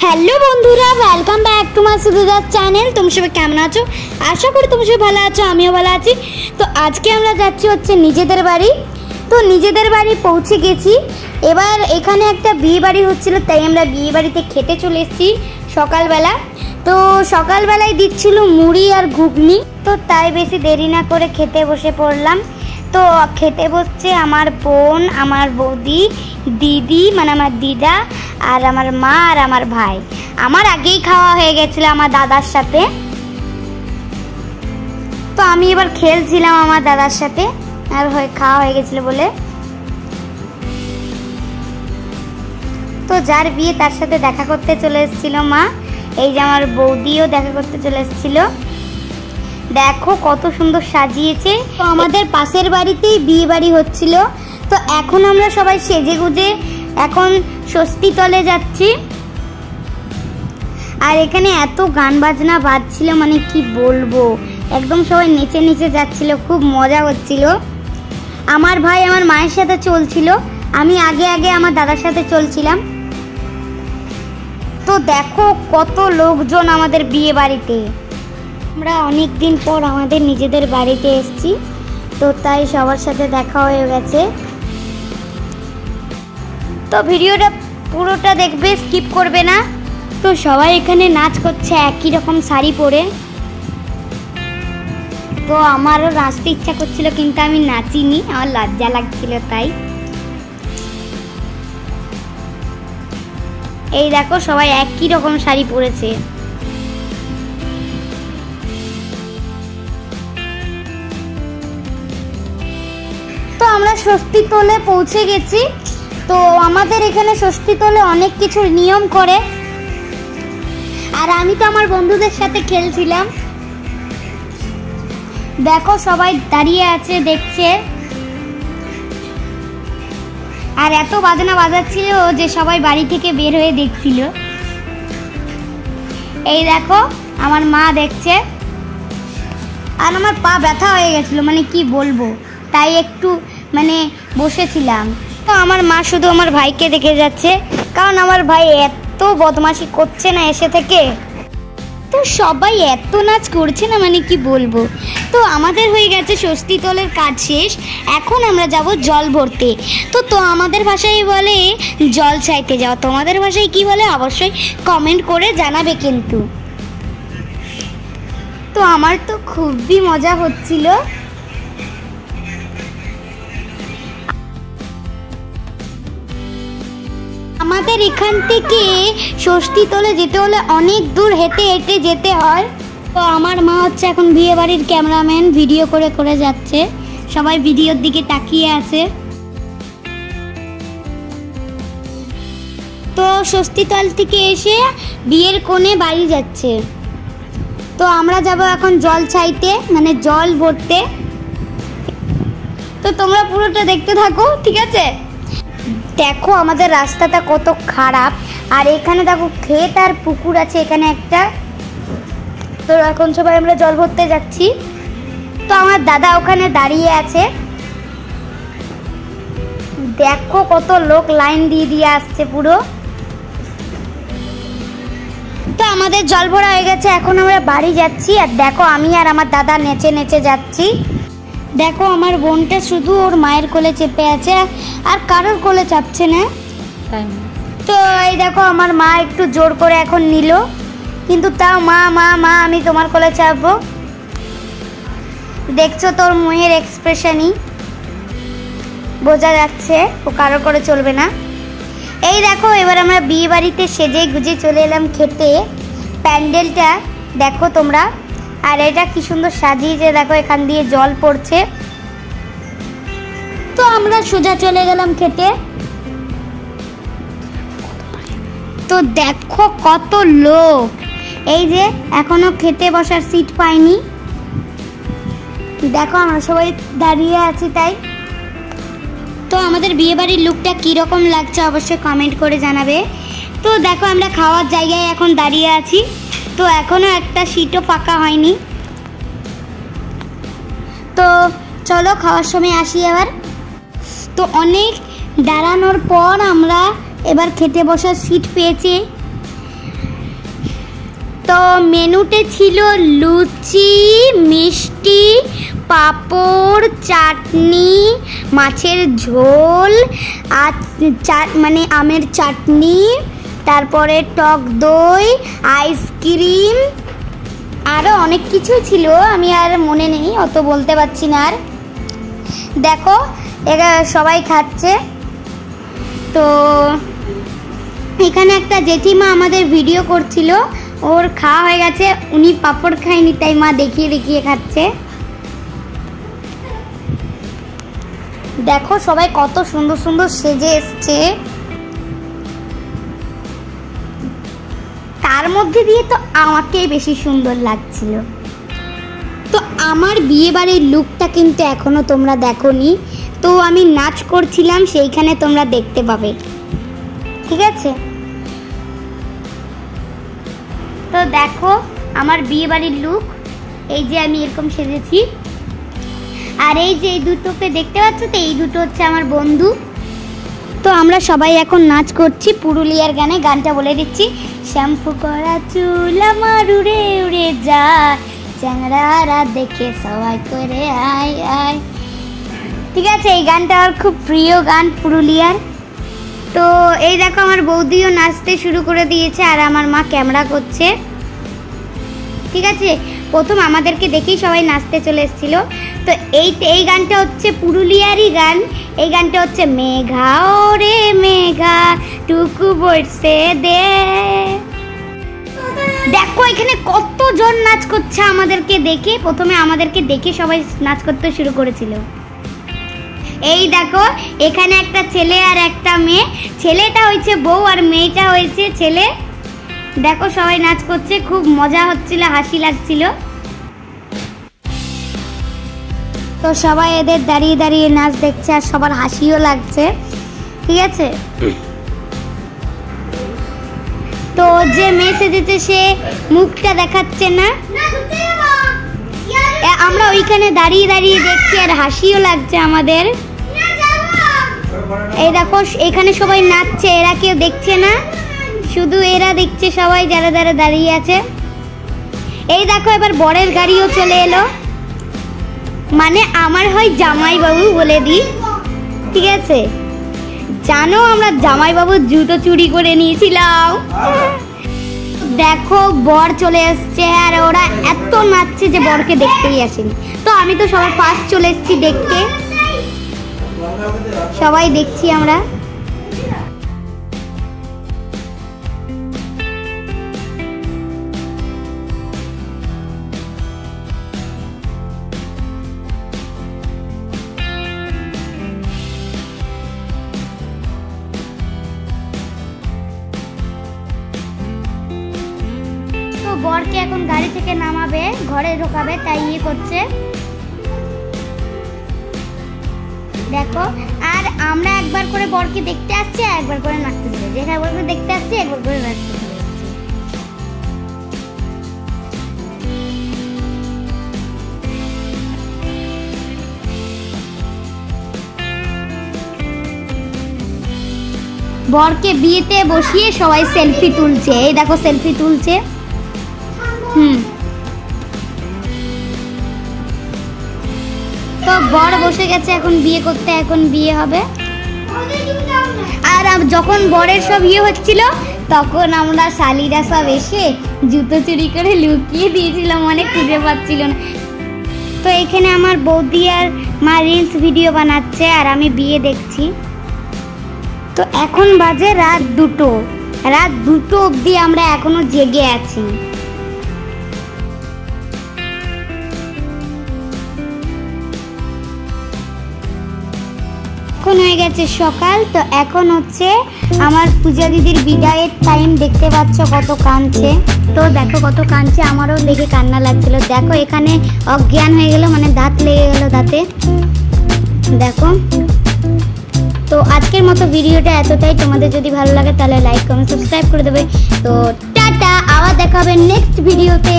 Hello বন্ধুরা, welcome back to my Subidas channel. তুমি সবাই কেমন আছো? আশা করি তুমি সবাই ভালো আছো, আমিও ভালো আছি। তো আজকে আমরা যাচ্ছি হচ্ছে নিজেদের বাড়ি। তো নিজেদের বাড়ি পৌঁছে গেছি। এবার এখানে একটা বিয়ে বাড়ি হচ্ছিল, তাই আমরা বিয়ে বাড়িতে খেতে চলে এসেছি সকালবেলা। তো সকালবেলায় দিচ্ছিল মুড়ি আর ঘুগনি, তো তাই বেশি দেরি না করে খেতে বসে পড়লাম। তো খেতে বসছে আমার বোন, আমার বৌদি, দিদি মানে আমার দিদা, আর আমার মা আর আমার ভাই। আমার আগেই খাওয়া হয়ে গেছিলো আমার দাদার সাথে। তো আমি এবার খেলছিলাম আমার দাদার সাথে, আর খাওয়া হয়ে গেছিলো বলে। তো যার বিয়ে তার সাথে দেখা করতে চলে এসেছিল মা। এই যে আমার বৌদিও দেখা করতে চলে এসেছিল। দেখো কত সুন্দর সাজিয়েছে। তো আমাদের পাশের বাড়িতেই বিয়ে বাড়ি হচ্ছিল। তো এখন আমরা সবাই সেজে গুজে এখন ষষ্ঠীতলে যাচ্ছি। আর এখানে এত গান বাজনা বাজছিল, মানে কি বলবো, একদম সবাই নেচে নেচে যাচ্ছিল, খুব মজা হচ্ছিল। আমার ভাই আমার মায়ের সাথে চলছিল, আমি আগে আগে আমার দাদার সাথে চলছিলাম। তো দেখো কত লোকজন আমাদের বিয়ে বাড়িতে। আমরা অনেক দিন পর আমাদের নিজেদের বাড়িতে এসেছি, তো তাই সবার সাথে দেখা হয়ে গেছে। তো ভিডিওটা পুরোটা দেখবে, স্কিপ করবে না। তো সবাই এখানে নাচ করছে একই রকম শাড়ি পরে। তো আমারও নাচতে ইচ্ছা করছিল, কিন্তু আমি নাচিনি, আমার লজ্জা লাগছিল তাই। এই দেখো সবাই একই রকম শাড়ি পরেছে। তো আমরা ষষ্ঠীতলে পৌঁছে গেছি। তো আমাদের এখানে ষষ্ঠীতলে অনেক কিছু নিয়ম করে, আর আমি তো আমার বন্ধুদের সাথে খেলছিলাম। দেখো সবাই দাঁড়িয়ে আছে দেখছে, আর এত বাজনা বাজাচ্ছিল যে সবাই বাড়ি থেকে বের হয়ে দেখছিল। এই দেখো আমার মা দেখছে, আর আমার পা ব্যথা হয়ে গেছিল, মানে কি বলবো, তাই একটু মানে বসেছিলাম। তো আমার মা শুধু আমার ভাইকে দেখে যাচ্ছে, কারণ আমার ভাই এত বদমাশি করছে না এসে থেকে। তো সবাই এত নাচ করছে না, মানে কি বলবো। তো আমাদের হয়ে গেছে ষষ্ঠীতলের কাজ শেষ, এখন আমরা যাব জল ভরতে। তো আমাদের ভাষায় বলে জল চাইতে যাওয়া। তোমাদের ভাষায় কি বলে অবশ্যই কমেন্ট করে জানাবে কিন্তু। তো আমার তো খুবই মজা হচ্ছিল। আমাদের এখান থেকে ষষ্ঠীতলে যেতে হলে অনেক দূর হেঁটে হেঁটে যেতে হয়। তো আমার মা হচ্ছে এখন বিয়ে বাড়ির ক্যামেরাম্যান, ভিডিও করে করে যাচ্ছে, সবাই ভিডিওর দিকে তাকিয়ে আছে। তো ষষ্ঠীতল থেকে এসে বিয়ের কোণে বাড়ি যাচ্ছে। তো আমরা যাব এখন জল চাইতে, মানে জল ভরতে। তো তোমরা পুরোটা দেখতে থাকো, ঠিক আছে? দেখো আমাদের রাস্তাটা কত খারাপ, আর এখানে দেখো ক্ষেত আর পুকুর আছে এখানে একটা। তো এখন সবাই আমরা জল ভরতে যাচ্ছি। তো আমার দাদা ওখানে দাঁড়িয়ে আছে, দেখো কত লোক লাইন দিয়ে দিয়ে আসছে পুরো। তো আমাদের জল ভরা হয়ে গেছে, এখন আমরা বাড়ি যাচ্ছি। আর দেখো আমি আর আমার দাদা নেচে নেচে যাচ্ছি। দেখো আমার বোনটা শুধু ওর মায়ের কোলে চেপে আছে, আর কারোর কোলে চাপছে না। তো এই দেখো আমার মা একটু জোর করে এখন নিল, কিন্তু তাও মা মা মা আমি তোমার কোলে চাপবো। দেখছো তোর মুখের এক্সপ্রেশনই বোঝা যাচ্ছে ও কারোর করে চলবে না। এই দেখো এবার আমরা বিয়ে বাড়িতে সেজে গুজে চলে এলাম খেতে। প্যান্ডেলটা দেখো তোমরা, আর এটা কি সুন্দর সাজিয়েছে, দেখো এখান দিয়ে জল পড়ছে। তো আমরা সোজা চলে গেলাম খেতে। তো দেখো কত লোক, এই যে এখনো খেতে বসার সিট পাইনি। দেখো আমরা সবাই দাঁড়িয়ে আছি তাই। তো আমাদের বিয়ে বাড়ির লুকটা কীরকম লাগছে অবশ্যই কমেন্ট করে জানাবে। তো দেখো আমরা খাওয়ার জায়গায় এখন দাঁড়িয়ে আছি। তো এখনও একটা সিটও ফাঁকা হয়নি। তো চলো খাওয়ার সময় আসি এবার। তো অনেক দাঁড়ানোর পর আমরা এবার খেতে বসার সিট পেয়েছি। তো মেনুতে ছিল লুচি, মিষ্টি, পাঁপড়, চাটনি, মাছের ঝোল, আর মানে আমের চাটনি, তারপরে টক দই, আইসক্রিম, আরও অনেক কিছু ছিল, আমি আর মনে নেই, অত বলতে পারছি না। আর দেখো এরা সবাই খাচ্ছে। তো এখানে একটা জেঠিমা আমাদের ভিডিও করছিল, ওর খাওয়া হয়ে গেছে, উনি পাঁপড় খায়নি, তাই মা দেখিয়ে দেখিয়ে খাচ্ছে। দেখো সবাই কত সুন্দর সুন্দর সেজে এসছে, তার মধ্যে দিয়ে তো আমাকেই বেশি সুন্দর লাগছিল। তো আমার বিয়ে বাড়ির লুকটা কিন্তু এখনো তোমরা দেখোনি, তো আমি নাচ করছিলাম, সেইখানে তোমরা দেখতে পাবে, ঠিক আছে? তো দেখো আমার বিয়ে বাড়ির লুক, এই যে আমি এরকম সেজেছি, আর এই যে এই দুটোকে দেখতে পাচ্ছ, তো এই দুটো হচ্ছে আমার বন্ধু। তো আমরা সবাই এখন নাচ করছি পুরুলিয়ার গানে, গানটা বলে দিচ্ছি। শ্যাম্পু করা চুল আমার উড়ে উড়ে যায়, চ্যাংড়ারা দেখে সবাই করে আয় আয়, ঠিক আছে? এই গানটা আমার খুব প্রিয় গান পুরুলিয়ার। তো এই দেখো আমার বৌদিও নাচতে শুরু করে দিয়েছে, আর আমার মা ক্যামেরা করছে, ঠিক আছে? প্রথম আমাদেরকে দেখেই সবাই নাচতে চলে এসেছিল। তো এই গানটা হচ্ছে পুরুলিয়ারই গান, এই গানটা হচ্ছে মেঘা ওরে মেঘা টুকু বর্ষে দে। দেখো এখানে কতজন নাচ করছে আমাদেরকে দেখে, প্রথমে আমাদেরকে দেখে সবাই নাচ করতে শুরু করেছিল। এই দেখো এখানে একটা ছেলে আর একটা মেয়ে, ছেলেটা হয়েছে বউ আর মেয়েটা হয়েছে ছেলে। দেখো সবাই নাচ করছে, খুব মজা হচ্ছিল, হাসি লাগছিল। তো সবাই এদের দাঁড়িয়ে দাঁড়িয়ে নাচ দেখছে, আর সবার হাসিও লাগছে, ঠিক আছে? তো যে মেয়ে সেজেছে সে মুখটা দেখাচ্ছে না, আমরা ওইখানে দাঁড়িয়ে দাঁড়িয়ে দেখছি, আর হাসিও লাগছে আমাদের। এই দেখো এখানে সবাই নাচছে, এরা কেউ দেখছে না, শুধু এরা দেখছে সবাই যারা যারা দাঁড়িয়ে আছে। এই দেখো এবার বরের গাড়িও চলে এলো, মানে আমার হয় জামাইবাবু বলে দিই, ঠিক আছে? জানো আমরা জামাইবাবুর জুতো চুরি করে নিয়েছিলাম। দেখো বর চলে এসছে, আর ওরা এত নাচছে যে বরকে দেখতেই আসেনি। তো আমি তো সবার ফার্স্ট চলে এসেছি দেখতে, সবাই দেখছি আমরা। বরকে এখন গাড়ি থেকে নামাবে, ঘরে ঢোকাবে, তাই ইয়ে করছে দেখো। আর আমরা একবার করে বরকে দেখতে আসছি, আর একবার করে নাচতে চলে যাচ্ছি, একবার করে দেখতে আসছি, একবার করে নাচতে চলে যাচ্ছি। বরকে বিয়েতে বসিয়ে সবাই সেলফি তুলছে, এই দেখো সেলফি তুলছে। তো বর বসে গেছে এখন বিয়ে করতে, এখন বিয়ে হবে। আর যখন বরের সব ইয়ে হচ্ছিল, তখন আমরা শালিরা সব এসে জুতো চুরি করে লুকিয়ে দিয়েছিলাম, অনেক খুঁজে পাচ্ছিল না। তো এখানে আমার বৌদি আর মা রিলস ভিডিও বানাচ্ছে, আর আমি বিয়ে দেখছি। তো এখন বাজে রাত 2 অবধি আমরা এখনো জেগে আছি। এখন হয়ে গেছে সকাল। তো এখন হচ্ছে আমার পূজা দিদির বিদায়ের টাইম, দেখতে পাচ্ছ কত কাঁদছে। তো দেখো কত কাঁদছে, আমারও লেগে কান্না লাগছিল। দেখো এখানে অজ্ঞান হয়ে গেল, মানে দাঁত লেগে গেল দাঁতে, দেখো। তো আজকের মতো ভিডিওটা এতটাই, তোমাদের যদি ভালো লাগে তাহলে লাইক কমেন্ট সাবস্ক্রাইব করে দেবে। তো টাটা, আবার দেখা হবে নেক্সট ভিডিওতে।